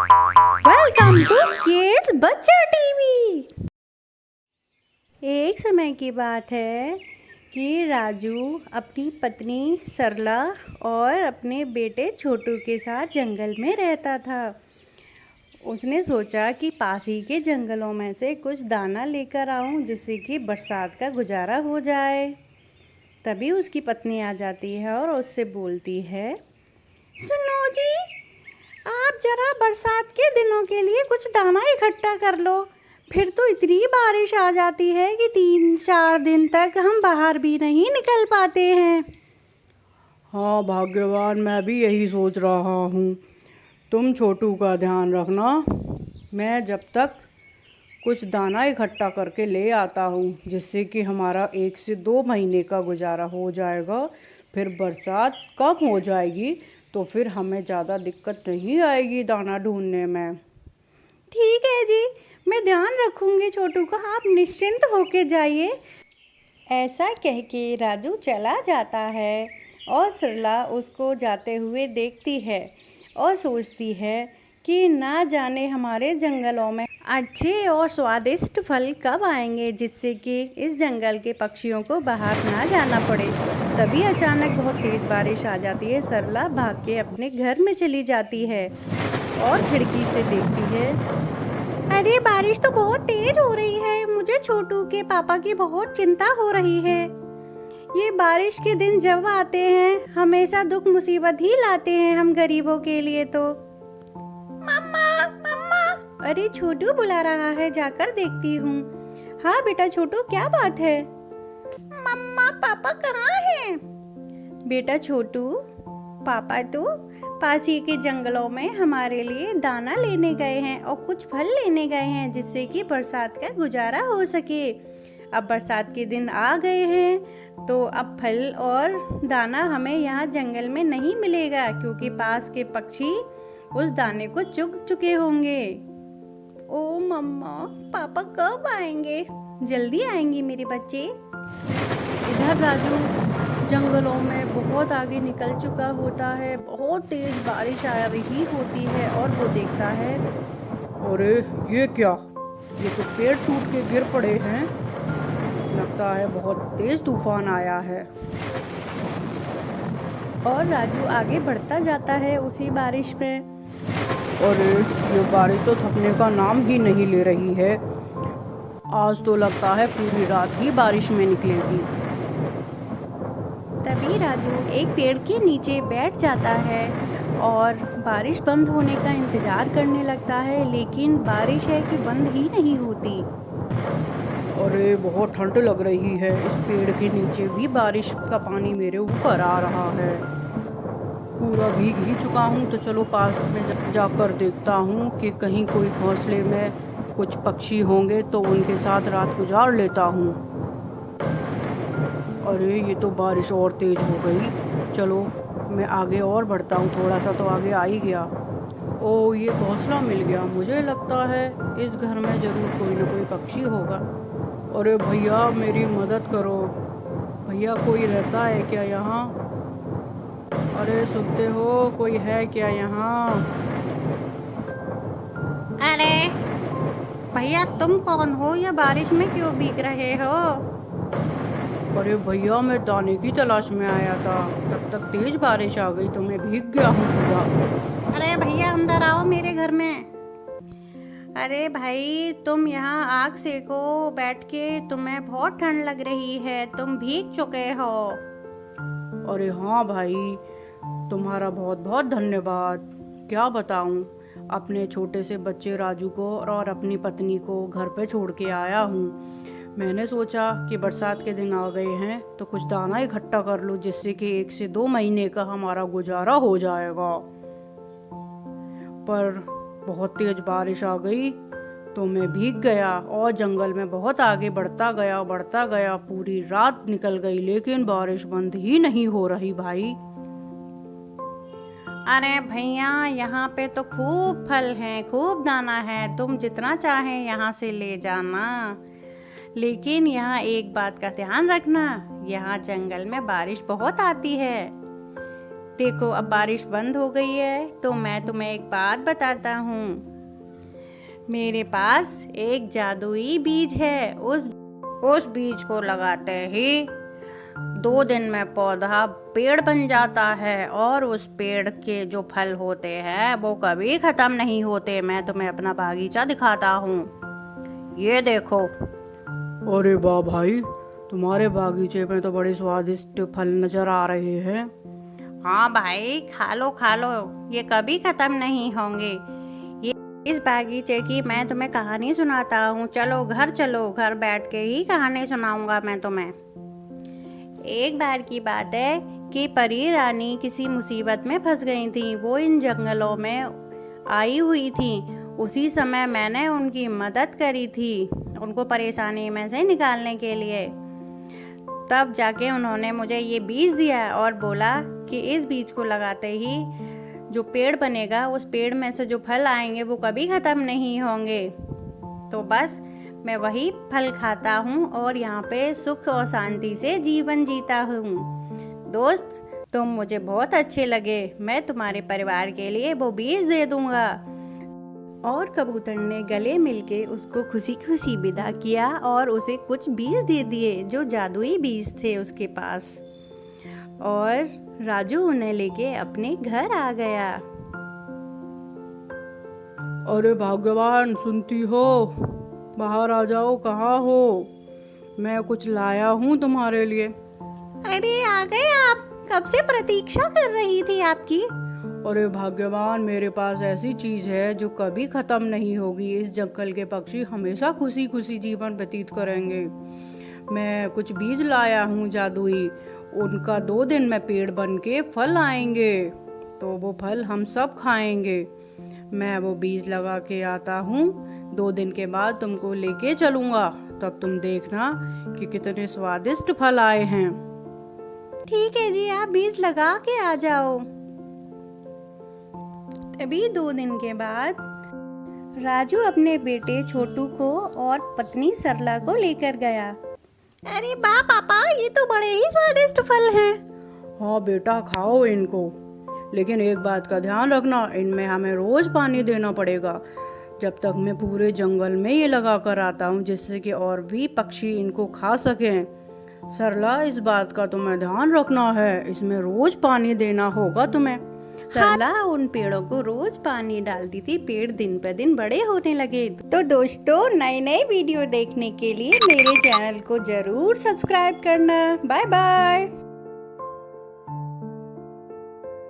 Welcome to kids बच्चा TV. एक समय की बात है कि राजू अपनी पत्नी सरला और अपने बेटे छोटू के साथ जंगल में रहता था। उसने सोचा कि पास ही के जंगलों में से कुछ दाना लेकर आऊं जिससे कि बरसात का गुजारा हो जाए। तभी उसकी पत्नी आ जाती है और उससे बोलती है, सुनो जी, आप जरा बरसात के दिनों के लिए कुछ दाना इकट्ठा कर लो। फिर तो इतनी बारिश आ जाती है कि 3-4 दिन तक हम बाहर भी नहीं निकल पाते हैं। हाँ भाग्यवान, मैं भी यही सोच रहा हूँ। तुम छोटू का ध्यान रखना। मैं जब तक कुछ दाना इकट्ठा करके ले आता हूँ जिससे कि हमारा 1 से 2 महीने का गुजारा हो जाएगा। फिर बरसात कम हो जाएगी तो फिर हमें ज़्यादा दिक्कत नहीं आएगी दाना ढूंढने में। ठीक है जी, मैं ध्यान रखूंगी छोटू का, आप निश्चिंत होके जाइए। ऐसा कह के राजू चला जाता है और सरला उसको जाते हुए देखती है और सोचती है कि ना जाने हमारे जंगलों में अच्छे और स्वादिष्ट फल कब आएंगे जिससे कि इस जंगल के पक्षियों को बाहर ना जाना पड़े। तभी अचानक बहुत तेज़ बारिश आ जाती है। सरला भाग के अपने घर में चली जाती है और खिड़की से देखती है, अरे बारिश तो बहुत तेज हो रही है। मुझे छोटू के पापा की बहुत चिंता हो रही है। ये बारिश के दिन जब आते हैं हमेशा दुख मुसीबत ही लाते हैं हम गरीबों के लिए तो। मम्मा मम्मा, अरे छोटू बुला रहा है, जाकर देखती हूँ। हाँ बेटा छोटू, क्या बात है? मम्मा पापा कहाँ हैं? बेटा छोटू, पापा तो पास ही के जंगलों में हमारे लिए दाना लेने गए हैं और कुछ फल लेने गए हैं जिससे कि बरसात का गुजारा हो सके। अब बरसात के दिन आ गए हैं तो अब फल और दाना हमें यहाँ जंगल में नहीं मिलेगा क्योंकि पास के पक्षी उस दाने को चुग चुके होंगे। ओ मम्मा, पापा कब आएंगे? जल्दी आएंगे मेरे बच्चे। इधर राजू जंगलों में बहुत आगे निकल चुका होता है। बहुत तेज बारिश आ रही होती है और वो देखता है, अरे ये क्या, ये तो पेड़ टूट के गिर पड़े हैं। लगता है बहुत तेज तूफान आया है। और राजू आगे बढ़ता जाता है उसी बारिश में। अरे ये बारिश तो थकने का नाम ही नहीं ले रही है। आज तो लगता है पूरी रात ही बारिश में निकलेगी। तभी राजू एक पेड़ के नीचे बैठ जाता है और बारिश बंद होने का इंतजार करने लगता है, लेकिन बारिश है कि बंद ही नहीं होती। अरे बहुत ठंड लग रही है। इस पेड़ के नीचे भी बारिश का पानी मेरे ऊपर आ रहा है। पूरा भीग ही चुका हूँ। तो चलो पास में जाकर देखता हूँ कि कहीं कोई घोंसले में कुछ पक्षी होंगे तो उनके साथ रात गुजार लेता हूँ। अरे ये तो बारिश और तेज हो गई। चलो मैं आगे और बढ़ता हूँ, थोड़ा सा तो आगे आ ही गया। ओ ये घोंसला मिल गया। मुझे लगता है इस घर में ज़रूर कोई ना कोई पक्षी होगा। अरे भैया मेरी मदद करो। भैया कोई रहता है क्या यहाँ? अरे सुनते हो, कोई है क्या यहाँ? अरे भैया, तुम कौन हो या बारिश में क्यों भीग रहे हो? अरे भैया मैं दाने की तलाश में आया था, तब तक तेज बारिश आ गई तो मैं भीग गया हूँ पूरा। अरे भैया अंदर आओ मेरे घर में। अरे भाई, तुम यहाँ आग सेको बैठ के, तुम्हें बहुत ठंड लग रही है, तुम भीग चुके हो। अरे हाँ भाई, तुम्हारा बहुत बहुत धन्यवाद। क्या बताऊँ, अपने छोटे से बच्चे राजू को और अपनी पत्नी को घर पे छोड़ के आया हूँ। मैंने सोचा कि बरसात के दिन आ गए हैं तो कुछ दाना इकट्ठा कर लूँ जिससे कि 1 से 2 महीने का हमारा गुजारा हो जाएगा। पर बहुत तेज बारिश आ गई तो मैं भीग गया और जंगल में बहुत आगे बढ़ता गया। पूरी रात निकल गई लेकिन बारिश बंद ही नहीं हो रही भाई। अरे भैया, यहाँ पे तो खूब फल हैं, खूब दाना है, तुम जितना चाहें यहाँ से ले जाना। लेकिन यहाँ एक बात का ध्यान रखना, यहाँ जंगल में बारिश बहुत आती है। देखो अब बारिश बंद हो गई है, तो मैं तुम्हें एक बात बताता हूँ। मेरे पास एक जादुई बीज है। उस बीज को लगाते ही 2 दिन में पौधा पेड़ बन जाता है, और उस पेड़ के जो फल होते हैं वो कभी खत्म नहीं होते। मैं तुम्हें अपना बागीचा दिखाता हूँ, ये देखो। अरे वाह भाई, तुम्हारे बागीचे में तो बड़े स्वादिष्ट फल नजर आ रहे हैं। हाँ भाई, खा लो खा लो, ये कभी खत्म नहीं होंगे। ये इस बागीचे की मैं तुम्हें कहानी सुनाता हूँ। चलो घर बैठ के ही कहानी सुनाऊंगा मैं तुम्हें। एक बार की बात है कि परी रानी किसी मुसीबत में फंस गई थी। वो इन जंगलों में आई हुई थी। उसी समय मैंने उनकी मदद करी थी, उनको परेशानी में से निकालने के लिए। तब जाके उन्होंने मुझे ये बीज दिया और बोला कि इस बीज को लगाते ही जो पेड़ बनेगा, उस पेड़ में से जो फल आएंगे वो कभी ख़त्म नहीं होंगे। तो बस मैं वही फल खाता हूँ और यहाँ पे सुख और शांति से जीवन जीता हूँ। दोस्त, तुम मुझे बहुत अच्छे लगे। मैं तुम्हारे परिवार के लिए वो बीज दे दूँगा। और कबूतर ने गले मिलके उसको खुशी खुशी विदा किया और उसे कुछ बीज दे दिए जो जादुई बीज थे उसके पास। और राजू उन्हें लेके अपने घर आ गया। अरे भाग्यवान, सुनती हो? बाहर आ जाओ, कहाँ हो? मैं कुछ लाया हूँ तुम्हारे लिए। अरे आ गए आप, कब से प्रतीक्षा कर रही थी आपकी। अरे भाग्यवान, मेरे पास ऐसी चीज है जो कभी खत्म नहीं होगी। इस जंगल के पक्षी हमेशा खुशी खुशी जीवन व्यतीत करेंगे। मैं कुछ बीज लाया हूँ जादुई, उनका 2 दिन में पेड़ बन के फल आएंगे, तो वो फल हम सब खाएंगे। मैं वो बीज लगा के आता हूँ, 2 दिन के बाद तुमको लेके चलूँगा, तब तुम देखना कि कितने स्वादिष्ट फल आए हैं। ठीक है जी, आप बीज लगा के आ जाओ। तभी 2 दिन के बाद राजू अपने बेटे छोटू को और पत्नी सरला को लेकर गया। अरे वाह पापा, ये तो बड़े ही स्वादिष्ट फल हैं। हाँ बेटा, खाओ इनको, लेकिन एक बात का ध्यान रखना, इनमें हमें रोज पानी देना पड़ेगा जब तक मैं पूरे जंगल में ये लगा कर आता हूँ, जिससे कि और भी पक्षी इनको खा सकें। सरला, इस बात का तुम्हें ध्यान रखना है, इसमें रोज पानी देना होगा तुम्हें। सरला उन पेड़ों को रोज पानी डालती थी। पेड़ दिन पर दिन बड़े होने लगे। तो दोस्तों, नए नए वीडियो देखने के लिए मेरे चैनल को जरूर सब्सक्राइब करना। Bye bye.